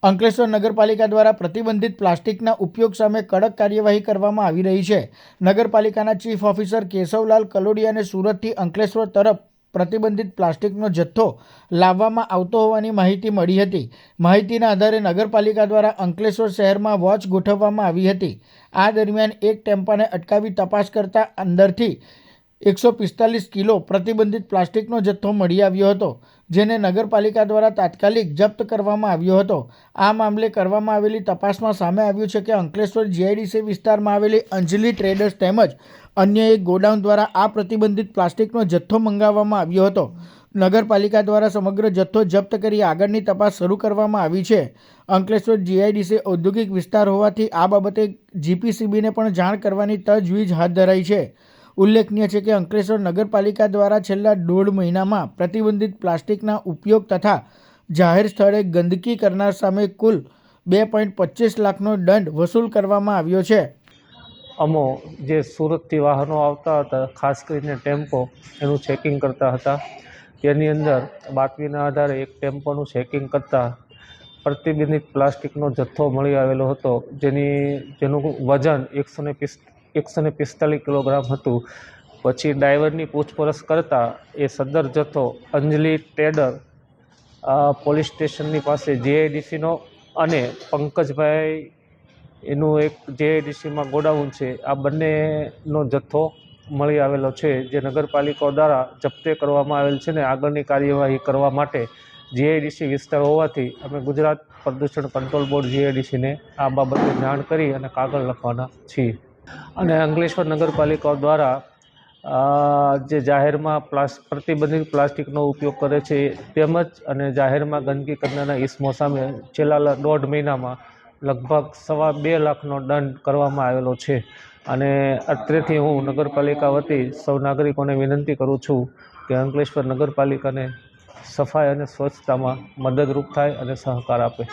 અંકલેશ્વર નગરપાલિકા દ્વારા પ્રતિબંધિત પ્લાસ્ટિકના ઉપયોગ સામે કડક કાર્યવાહી કરવામાં આવી રહી છે। નગરપાલિકાના ચીફ ઓફિસર કેશવલાલ કલોડિયાને સુરતથી અંકલેશ્વર તરફ પ્રતિબંધિત પ્લાસ્ટિકનો જથ્થો લાવવામાં આવતો હોવાની માહિતી મળી હતી। માહિતીના આધારે નગરપાલિકા દ્વારા અંકલેશ્વર શહેરમાં વોચ ગોઠવવામાં આવી હતી। આ દરમિયાન એક ટેમ્પાને અટકાવી તપાસ કરતા અંદરથી 145 કિલો પ્રતિબંધિત પ્લાસ્ટિકનો જથ્થો મળી આવ્યો હતો, જેને નગરપાલિકા દ્વારા તાત્કાલિક જપ્ત કરવામાં આવ્યો હતો। આ મામલે કરવામાં આવેલી તપાસમાં સામે આવ્યું છે કે અંકલેશ્વર જીઆઈડીસી વિસ્તારમાં આવેલી અંજલિ ટ્રેડર્સ તેમજ અન્ય એક ગોડાઉન દ્વારા આ પ્રતિબંધિત પ્લાસ્ટિકનો જથ્થો મંગાવવામાં આવ્યો હતો। નગરપાલિકા દ્વારા સમગ્ર જથ્થો જપ્ત કરી આગળની તપાસ શરૂ કરવામાં આવી છે। અંકલેશ્વર જીઆઈડીસી ઔદ્યોગિક વિસ્તાર હોવાથી આ બાબતે જીપીસીબીને પણ જાણ કરવાની તજવીજ હાથ ધરાઈ છે। ઉલ્લેખનીય છે કે અંકલેશ્વર નગરપાલિકા દ્વારા છેલ્લા 1.5 મહિનામાં પ્રતિબંધિત પ્લાસ્ટિકના ઉપયોગ તથા જાહેર સ્થળે ગંદકી કરનાર સામે કુલ 2.25 લાખનો દંડ વસૂલ કરવામાં આવ્યો છે। અમો જે સુરતથી વાહનો આવતા હતા, ખાસ કરીને ટેમ્પો, એનું ચેકિંગ કરતા હતા। તેની અંદર બાતમીના આધારે એક ટેમ્પોનું ચેકિંગ કરતાં પ્રતિબંધિત પ્લાસ્ટિકનો જથ્થો મળી આવેલો હતો, જેનું વજન 145 કિલોગ્રામ હતું। પછી ડ્રાઈવરની પૂછપરછ કરતાં એ સદર જથ્થો અંજલિ ટ્રેડર પોલીસ સ્ટેશનની પાસે જીઆઈડીસીનો અને પંકજભાઈ એનું એક જીઆઈડીસીમાં ગોડાઉન છે, આ બંનેનો જથ્થો મળી આવેલો છે, જે નગરપાલિકા દ્વારા જપ્તે કરવામાં આવેલ છે ને આગળની કાર્યવાહી કરવા માટે જીઆઈડીસી વિસ્તાર હોવાથી અમે ગુજરાત પ્રદૂષણ કંટ્રોલ બોર્ડ જીઆઈડીસીને આ બાબતે જાણ કરી અને કાગળ લખવાના છીએ। અને અંકલેશ્વર નગરપાલિકા દ્વારા જે જાહેરમાં પ્રતિબંધિત પ્લાસ્ટિકનો ઉપયોગ કરે છે તેમજ અને જાહેરમાં ગંદકી કરનારા ઇસમો સામે છેલ્લા 1.5 મહિનામાં લગભગ 2.25 લાખનો દંડ કરવામાં આવેલો છે। અને અત્રેથી હું નગરપાલિકા વતી સૌ નાગરિકોને વિનંતી કરું છું કે અંકલેશ્વર નગરપાલિકાને સફાઈ અને સ્વચ્છતામાં મદદરૂપ થાય અને સહકાર આપે।